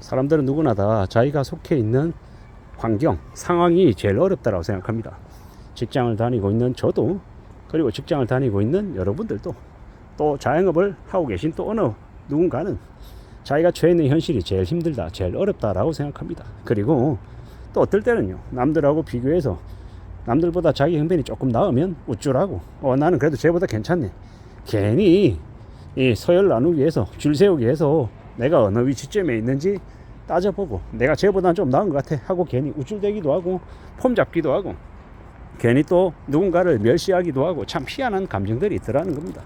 사람들은 누구나 다 자기가 속해 있는 환경, 상황이 제일 어렵다고 생각합니다. 직장을 다니고 있는 저도, 그리고 직장을 다니고 있는 여러분들도, 또 자영업을 하고 계신 또 어느 누군가는 자기가 처해 있는 현실이 제일 힘들다, 제일 어렵다라고 생각합니다. 그리고 또 어떨 때는요, 남들하고 비교해서 남들보다 자기 형편이 조금 나으면 우쭐하고 나는 그래도 쟤보다 괜찮네, 괜히 이 서열 나누기 위해서, 줄 세우기 위해서 내가 어느 위치점에 있는지 따져보고 내가 쟤보다는 좀 나은 것 같아 하고 괜히 우쭐대기도 하고 폼 잡기도 하고 괜히 또 누군가를 멸시하기도 하고, 참 희한한 감정들이 있더라는 겁니다.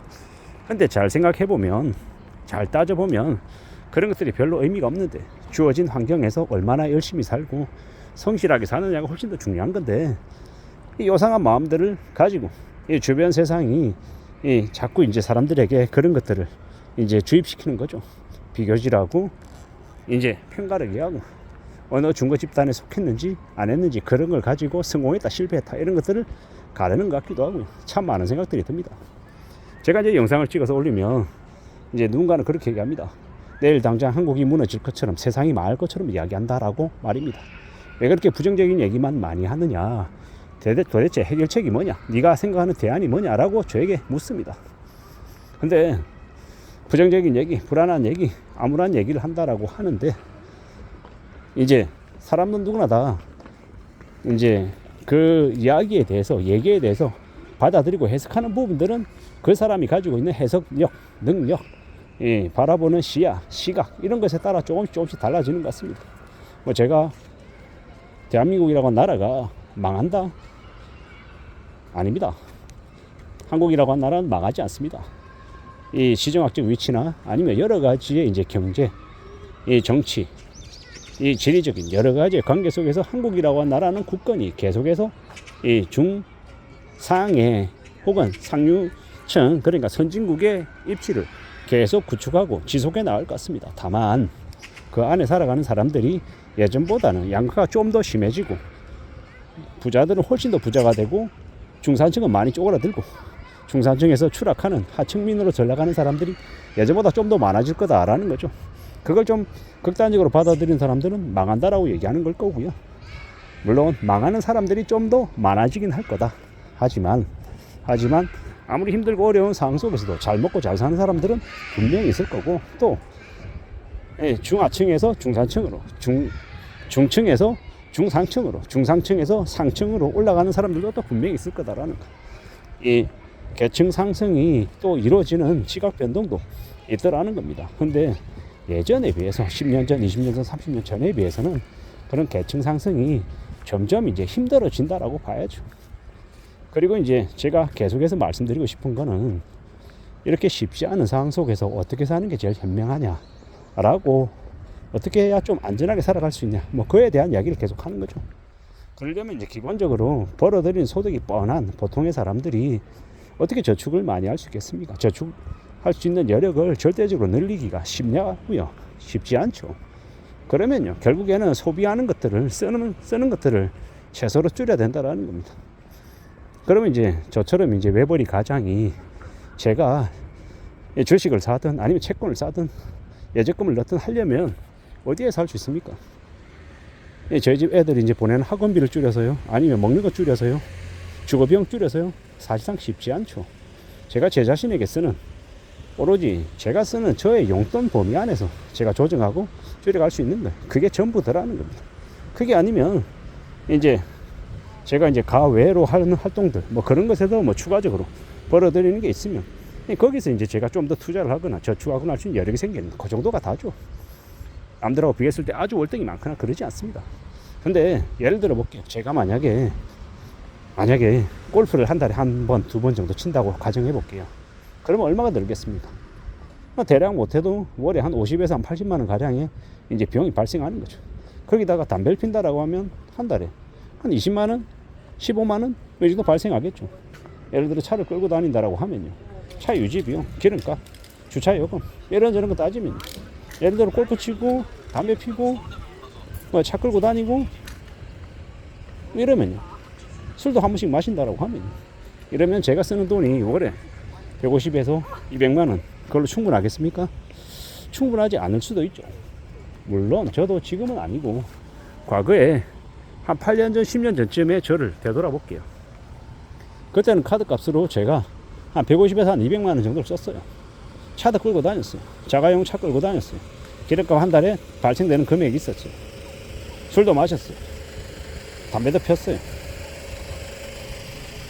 근데 잘 생각해보면, 잘 따져보면 그런 것들이 별로 의미가 없는데, 주어진 환경에서 얼마나 열심히 살고 성실하게 사느냐가 훨씬 더 중요한 건데, 이 요상한 마음들을 가지고 이 주변 세상이 자꾸 이제 사람들에게 그런 것들을 이제 주입시키는 거죠. 비교질하고 이제 편가르기 하고 어느 중고 집단에 속했는지 안 했는지 그런 걸 가지고 성공했다 실패했다 이런 것들을 가르는 것 같기도 하고, 참 많은 생각들이 듭니다. 제가 이제 영상을 찍어서 올리면 이제 누군가는 그렇게 얘기합니다. 내일 당장 한국이 무너질 것처럼, 세상이 망할 것처럼 이야기한다라고 말입니다. 왜 그렇게 부정적인 얘기만 많이 하느냐, 도대체 해결책이 뭐냐, 네가 생각하는 대안이 뭐냐라고 저에게 묻습니다. 근데 부정적인 얘기, 불안한 얘기, 암울한 얘기를 한다라고 하는데, 이제 사람은 누구나 다 이제 그 이야기에 대해서, 얘기에 대해서 받아들이고 해석하는 부분들은 그 사람이 가지고 있는 해석력, 능력, 바라보는 시야, 시각, 이런 것에 따라 조금씩 달라지는 것 같습니다. 뭐 제가 대한민국이라고 하는 나라가 망한다? 아닙니다. 한국이라고 하는 나라는 망하지 않습니다. 이 지정학적 위치나 아니면 여러 가지의 이제 경제, 이 정치, 이 지리적인 여러 가지의 관계 속에서 한국이라고 하는 나라는 굳건히 계속해서 이 중상해 혹은 상류층, 그러니까 선진국의 입지를 계속 구축하고 지속해 나갈 것 같습니다. 다만 그 안에 살아가는 사람들이 예전보다는 양극화가 좀 더 심해지고, 부자들은 훨씬 더 부자가 되고 중산층은 많이 쪼그라들고, 중산층에서 추락하는 하층민으로 전락하는 사람들이 예전보다 좀 더 많아질 거다라는 거죠. 그걸 좀 극단적으로 받아들이는 사람들은 망한다라고 얘기하는 걸 거고요. 물론 망하는 사람들이 좀 더 많아지긴 할 거다. 하지만 아무리 힘들고 어려운 상황 속에서도 잘 먹고 잘 사는 사람들은 분명히 있을 거고, 또 중하층에서 중산층으로, 중층에서 중상층으로, 중상층에서 상층으로 올라가는 사람들도 또 분명히 있을 거다라는 거. 이 계층 상승이 또 이루어지는 시각 변동도 있더라는 겁니다. 근데 예전에 비해서 10년 전, 20년 전, 30년 전에 비해서는 그런 계층 상승이 점점 이제 힘들어진다라고 봐야죠. 그리고 이제 제가 계속해서 말씀드리고 싶은 거는, 이렇게 쉽지 않은 상황 속에서 어떻게 사는 게 제일 현명하냐라고, 어떻게 해야 좀 안전하게 살아갈 수 있냐, 뭐 그에 대한 이야기를 계속 하는 거죠. 그러려면 이제 기본적으로 벌어들인 소득이 뻔한 보통의 사람들이 어떻게 저축을 많이 할 수 있겠습니까? 저축할 수 있는 여력을 절대적으로 늘리기가 쉽냐고요? 쉽지 않죠. 그러면요, 결국에는 소비하는 것들을, 쓰는 것들을 최소로 줄여야 된다라는 겁니다. 그러면 이제 저처럼 이제 외벌이 가장이, 제가 주식을 사든 아니면 채권을 사든 예적금을 넣든 하려면 어디에 살 수 있습니까? 저희 집 애들이 이제 보내는 학원비를 줄여서요, 아니면 먹는 거 줄여서요, 주거 비용 줄여서요, 사실상 쉽지 않죠. 제가 제 자신에게 쓰는, 오로지 제가 쓰는 저의 용돈 범위 안에서 제가 조정하고 줄여갈 수 있는 거예요. 그게 전부더라는 겁니다. 그게 아니면 이제 제가 이제 가외로 하는 활동들, 뭐 그런 것에도 뭐 추가적으로 벌어들이는 게 있으면 거기서 이제 제가 좀 더 투자를 하거나 저축하거나 할 수 있는 여력이 생기는, 그 정도가 다죠. 남들하고 비교했을 때 아주 월등히 많거나 그러지 않습니다. 근데 예를 들어 볼게요. 제가 만약에 골프를 한 달에 한 번, 두 번 정도 친다고 가정해 볼게요. 그러면 얼마가 들겠습니까? 대략 못해도 월에 한 50에서 한 80만 원 가량의 이제 비용이 발생하는 거죠. 거기다가 담배를 핀다라고 하면 한 달에 한 20만 원, 15만 원, 이 정도 발생하겠죠. 예를 들어 차를 끌고 다닌다라고 하면요, 차 유지 비용, 기름값, 주차 요금, 이런저런 거 따지면, 예를 들어 골프 치고 담배 피고 뭐 차 끌고 다니고 이러면요, 술도 한 번씩 마신다라고 하면, 이러면 제가 쓰는 돈이 월에 150에서 200만 원, 그걸로 충분하겠습니까? 충분하지 않을 수도 있죠. 물론 저도 지금은 아니고 과거에 한 8년 전 10년 전쯤에 저를 되돌아볼게요. 그때는 카드 값으로 제가 한 150에서 한 200만 원 정도를 썼어요. 차도 끌고 다녔어요. 자가용 차 끌고 다녔어요. 기름값 한 달에 발생되는 금액이 있었죠. 술도 마셨어요. 담배도 폈어요.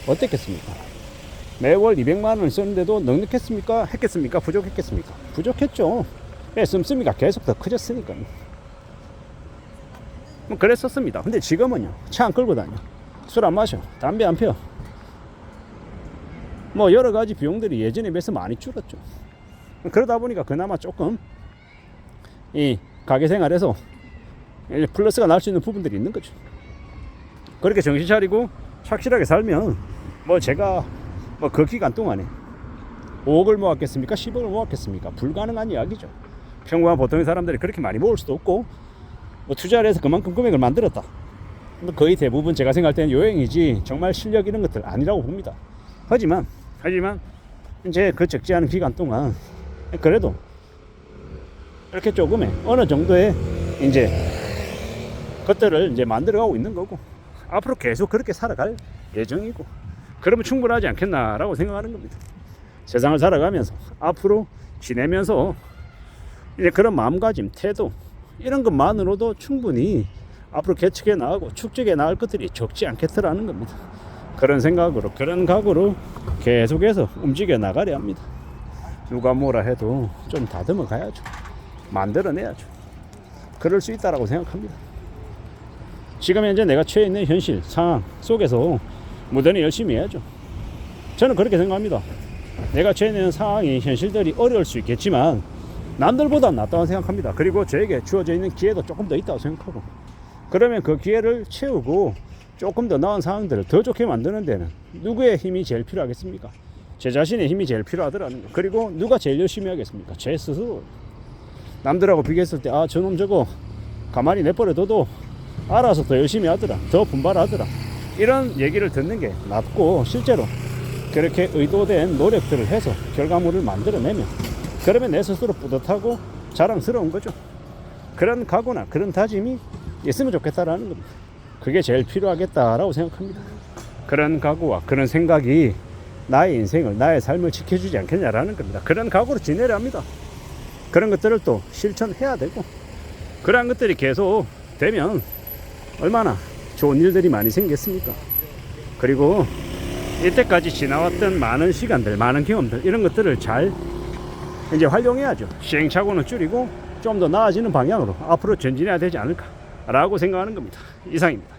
어땠겠습니까? 매월 200만 원을 썼는데도 넉넉했습니까? 했겠습니까? 부족했겠습니까? 부족했죠. 왜 씀씀이가 계속 더 커졌으니까요. 뭐 그랬었습니다. 근데 지금은요, 차 안 끌고 다녀, 술 안 마셔, 담배 안 펴. 뭐 여러 가지 비용들이 예전에 비해서 많이 줄었죠. 그러다 보니까 그나마 조금 이 가게 생활에서 플러스가 날 수 있는 부분들이 있는 거죠. 그렇게 정신 차리고 착실하게 살면 뭐 제가 뭐 그 기간 동안에 5억을 모았겠습니까? 10억을 모았겠습니까? 불가능한 이야기죠. 평범한 보통의 사람들이 그렇게 많이 모을 수도 없고, 뭐 투자를 해서 그만큼 금액을 만들었다. 거의 대부분 제가 생각할 때는 요행이지 정말 실력 이런 것들 아니라고 봅니다. 하지만 이제 그 적지 않은 기간 동안 그래도 이렇게 조금의 어느 정도의 이제 것들을 이제 만들어가고 있는 거고, 앞으로 계속 그렇게 살아갈 예정이고, 그러면 충분하지 않겠나라고 생각하는 겁니다. 세상을 살아가면서 앞으로 지내면서 이제 그런 마음가짐, 태도 이런 것만으로도 충분히 앞으로 개척해 나가고 축적해 나갈 것들이 적지 않겠더라는 겁니다. 그런 생각으로, 그런 각오로 계속해서 움직여 나가려 합니다. 누가 뭐라 해도 좀 다듬어 가야죠. 만들어내야죠. 그럴 수 있다라고 생각합니다. 지금 현재 내가 처해 있는 현실 상황 속에서 무던히 열심히 해야죠. 저는 그렇게 생각합니다. 내가 처해 있는 상황이, 현실들이 어려울 수 있겠지만 남들보다 낫다고 생각합니다. 그리고 저에게 주어져 있는 기회도 조금 더 있다고 생각하고, 그러면 그 기회를 채우고 조금 더 나은 상황들을 더 좋게 만드는 데는 누구의 힘이 제일 필요하겠습니까? 제 자신의 힘이 제일 필요하더라는 거. 그리고 누가 제일 열심히 하겠습니까? 제 스스로. 남들하고 비교했을 때 저놈 저거 가만히 내버려둬도 알아서 더 열심히 하더라, 더 분발하더라, 이런 얘기를 듣는 게 낫고, 실제로 그렇게 의도된 노력들을 해서 결과물을 만들어내면 그러면 내 스스로 뿌듯하고 자랑스러운 거죠. 그런 각오나 그런 다짐이 있으면 좋겠다라는 겁니다. 그게 제일 필요하겠다라고 생각합니다. 그런 각오와 그런 생각이 나의 인생을, 나의 삶을 지켜주지 않겠냐라는 겁니다. 그런 각오로 지내려 합니다. 그런 것들을 또 실천해야 되고, 그러한 것들이 계속 되면 얼마나 좋은 일들이 많이 생겼습니까? 그리고 이때까지 지나왔던 많은 시간들, 많은 경험들, 이런 것들을 잘 이제 활용해야죠. 시행착오는 줄이고 좀 더 나아지는 방향으로 앞으로 전진해야 되지 않을까라고 생각하는 겁니다. 이상입니다.